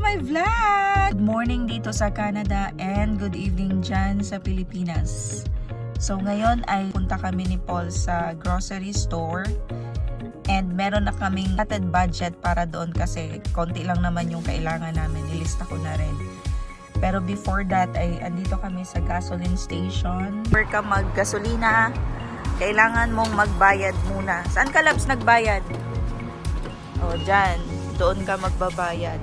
my vlog! Good morning dito sa Canada and good evening dyan sa Pilipinas. So ngayon ay punta kami ni Paul sa grocery store and meron na kaming added budget para doon kasi konti lang naman yung kailangan namin. Nilista ko na rin. Pero before that ay andito kami sa gasoline station. Before ka maggasolina, kailangan mong magbayad muna. Saan ka, Labs, nagbayad? O, dyan. Doon ka magbabayad.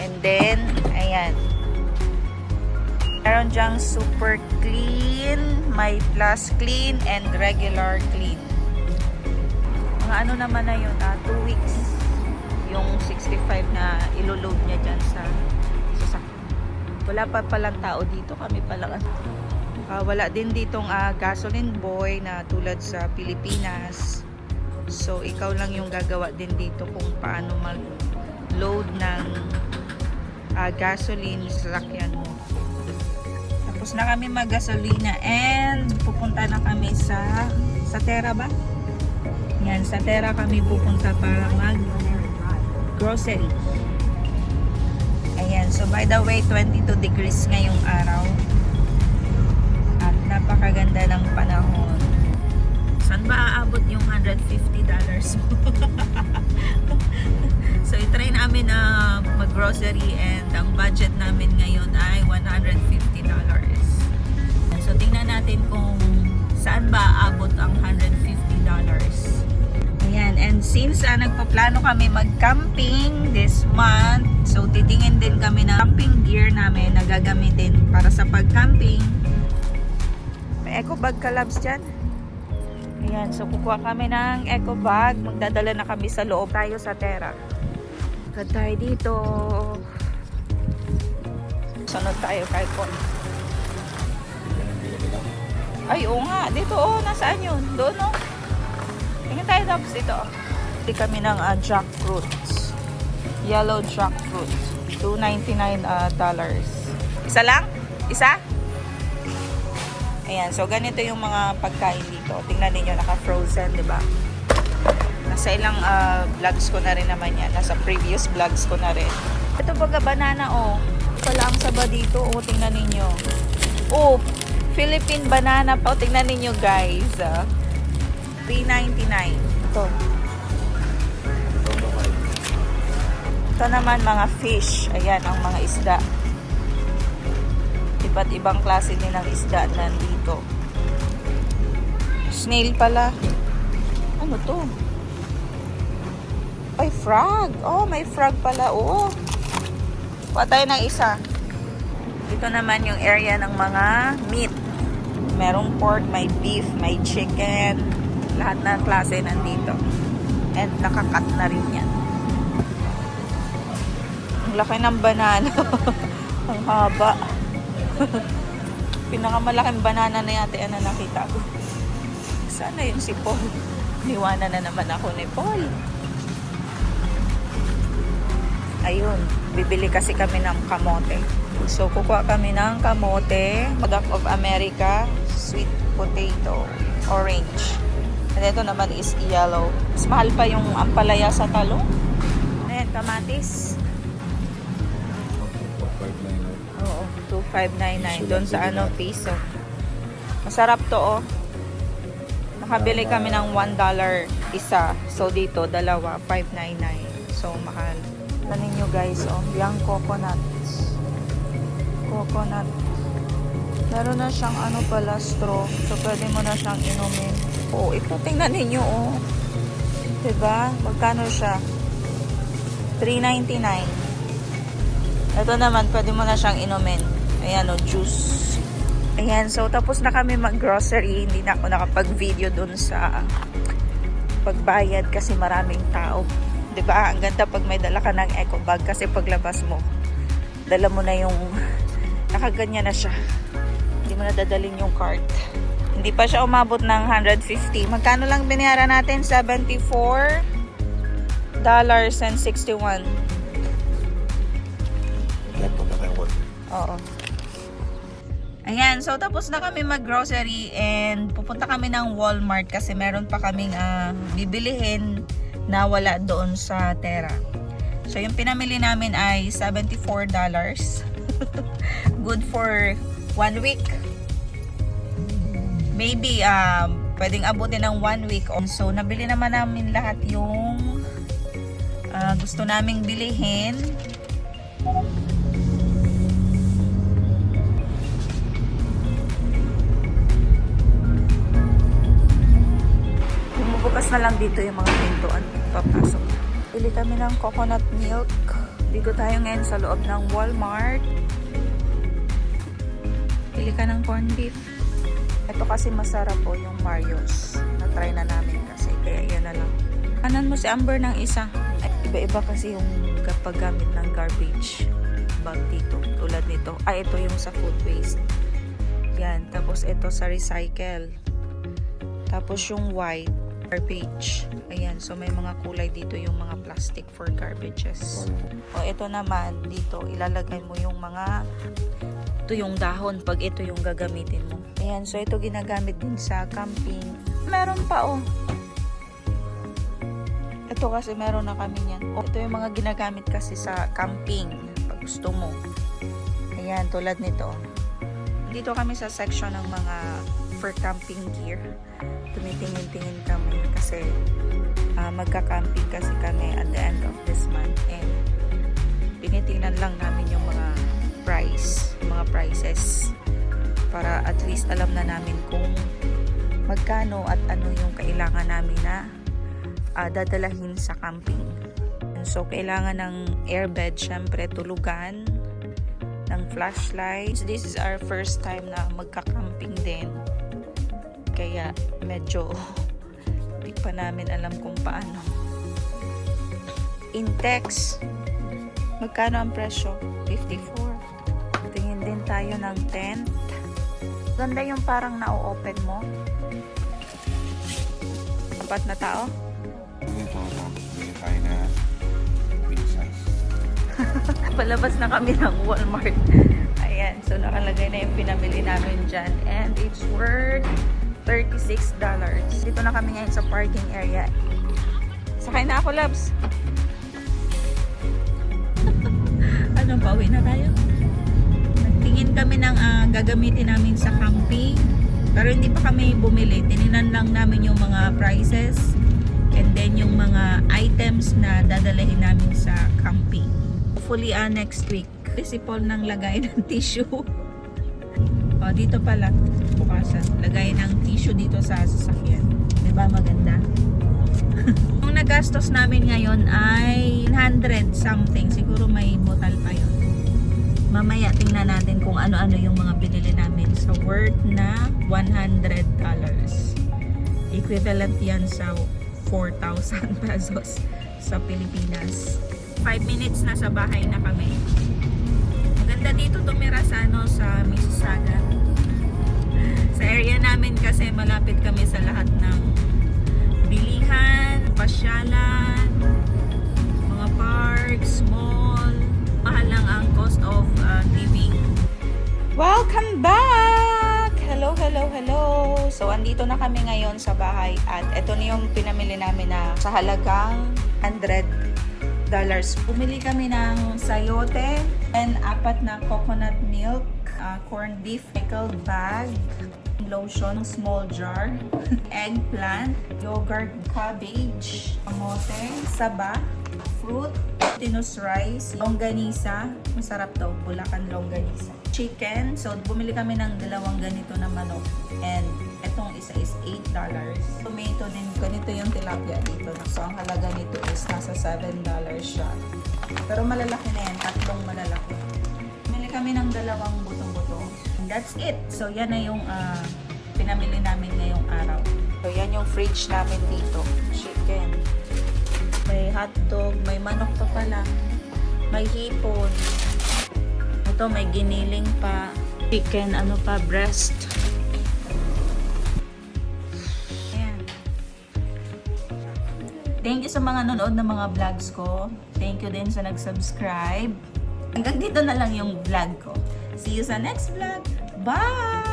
And then, ayan. Meron dyang super clean, may plus clean, and regular clean. Mga ano naman na yun, 2 weeks. Yung 65 na iloload niya dyan sa sasakyan. Wala pa palang tao dito, kami palang wala din ditong gasoline boy na tulad sa Pilipinas. So, ikaw lang yung gagawa din dito kung paano mag-load ng gasoline sa sasakyan mo. Tapos na kami mag-gasolina and pupunta na kami sa Terra ba? Yan, sa Terra kami pupunta para mag-grocery. Ayan, so by the way, 22 degrees ngayong araw. At napakaganda ng panahon. Saan ba aabot yung $150 mo? So, itry namin na mag-grocery and ang budget namin ngayon ay $150. So, tingnan natin kung saan ba aabot ang $150. Ayan, and since nagpaplano kami mag-camping this month, so titingin din kami ng camping gear namin na gagamitin para sa pag-camping. May eco bag ka, Labs, dyan? Ayan, so kukuha kami ng eco bag. Magdadala na kami sa loob tayo sa Terra. Agad tayo dito. Sunod tayo kay Paul. Ay, oo nga. Dito, nasaan yun? Doon, tingin tayo tapos dito. Hindi kami ng jackfruits. Yellow jackfruit. $2.99. Isa lang? Isa? Ayan, so ganito yung mga pagkain dito. Tingnan niyo, naka-frozen, di ba? Nasa ilang vlogs ko na rin naman yan. Nasa previous vlogs ko na rin. Ito baga banana, Pala ang saba dito, tingnan niyo. Philippine banana pa. Tingnan niyo, guys. $3.99. Ito. Ito naman mga fish. Ayan, ang mga isda. Iba't ibang klase din ng isda nandito. Snail pala. Ano to? Ay, frog. May frog pala. Kuha tayo ng isa. Dito naman yung area ng mga meat. Merong pork, may beef, may chicken. Lahat ng klase nandito. And nakakat na rin yan. Ang laki ng banana. Ang haba. Pinakamalaking banana na yate na nakita ko. Sana yun si Paul. Niwanan na naman ako ni Paul. Ayun, bibili kasi kami ng kamote. So, kukuha kami ng kamote, Bank of America, sweet potato, orange. And ito naman is yellow. Mas mahal pa yung ampalaya sa talong. Ayan, kamatis. Oo, $2.599 doon sa piso. Masarap to, Nakabili kami ng $1 isa. So dito dalawa, $5.99. So mahal. Tanin nyo guys, yung coconuts. Coconut. Meron na siyang pala straw. So pwede mo na siyang inumin. Ito tingnan ninyo Diba? Magkano siya? $3.99. Ito naman, pwede mo na siyang inumin. Ayan juice. Ayan, so tapos na kami mag-grocery. Hindi na ako nakapag-video dun sa pagbayad kasi maraming tao. Diba? Ang ganda pag may dala ka ng eco bag kasi paglabas mo, dala mo na yung nakaganyan na siya. Hindi mo na dadalhin yung cart. Hindi pa siya umabot ng $150. Magkano lang binayaran natin? $74.61. Oo. Ayan, so tapos na kami mag-grocery and pupunta kami ng Walmart kasi meron pa kaming bibilihin na wala doon sa Terra. So, yung pinamili namin ay $74. Good for 1 week. Maybe, pwedeng abutin ng 1 week. So, nabili naman namin lahat yung gusto naming bilihin. Bumubukas na lang dito yung mga pintuan. Papasok. Bili kami ng coconut milk. Dito tayo ngayon sa loob ng Walmart. Bili ka ng corned beef. Ito kasi masarap po yung Mario's. Na-try na namin kasi. Kaya yan na lang. Kanan mo si Amber ng isa. Iba-iba kasi yung kapag gamit ng garbage bag dito. Tulad nito. Ito yung sa food waste. Yan. Tapos ito sa recycle. Tapos yung white garbage. Ayan. So may mga kulay dito yung mga plastic for garbages. O ito naman dito. Ilalagay mo yung mga ito yung dahon pag ito yung gagamitin mo. Ayan. So ito ginagamit din sa camping. Meron pa Ito kasi meron na kami niyan. Ito yung mga ginagamit kasi sa camping. Pag gusto mo. Ayan. Tulad nito. Dito kami sa section ng mga for camping gear. Tumitingin-tingin kami kasi magka-camping kasi kami at the end of this month. And tinitingnan lang namin yung mga prices. Para at least alam na namin kung magkano at ano yung kailangan namin na dadalahin sa camping. So, kailangan ng airbed, syempre, tulugan, ng flashlights. This is our first time na magka-camping din. Kaya, medyo hindi pa namin alam kung paano. Intex, magkano ang presyo? 54. Tingin din tayo ng tent. Ganda yung parang na-open mo. Apat na tao? Ito, bili tayo na big size. Palabas na kami ng Walmart. Ayan, so nakalagay na yung pinamili namin dyan. And it's worth $36. Dito na kami ngayon sa parking area. Sakay na ako, Labs. Ano, pauwi na tayo? Nagtingin kami ng gagamitin namin sa camping. Pero hindi pa kami bumili. Tininan lang namin yung mga prices. And then yung mga items na dadalahin namin sa camping. Hopefully next week. Principal ng lagay ng tissue. Dito pala. Bukasan. Lagay ng tissue dito sa sasakyan. Diba maganda? Yung nagastos namin ngayon ay 100 something. Siguro may butal pa yun. Mamaya tingnan natin kung ano-ano yung mga binili namin. So worth na $100. Equivalent yan sa 4,000 pesos sa Pilipinas. 5 minutes na sa bahay na kami. Maganda dito tumira sa sa Mississauga. Sa area namin kasi malapit kami sa lahat ng bilihan, pasyalan, mga parks, mall. Mahal lang ang cost of living. Welcome back! Hello. So, andito na kami ngayon sa bahay at ito na yung pinamili namin na sa halagang $100. Pumili kami ng sayote and 4 na coconut milk, corned beef, pickled bag, lotion, small jar, eggplant, yogurt, cabbage, kamote, saba, fruit, glutinous rice, longganisa, masarap to, Bulacan longganisa, chicken. So, bumili kami ng 2 ganito na manok and etong isa is $8. Tomato din, ganito yung tilapia dito. So, ang halaga nito is nasa $7 siya. Pero malalaki na yan, 3 malalaki. Bumili kami ng 2 buto-buto. And that's it. So, yan na yung pinamili namin ngayong araw. So, yan yung fridge namin dito. Chicken. May hotdog, may manok pa pala. May hipon. Ito, may giniling pa. Chicken, breast. Ayan. Thank you sa mga nanonood ng mga vlogs ko. Thank you din sa nag-subscribe. Hanggang dito na lang yung vlog ko. See you sa next vlog. Bye!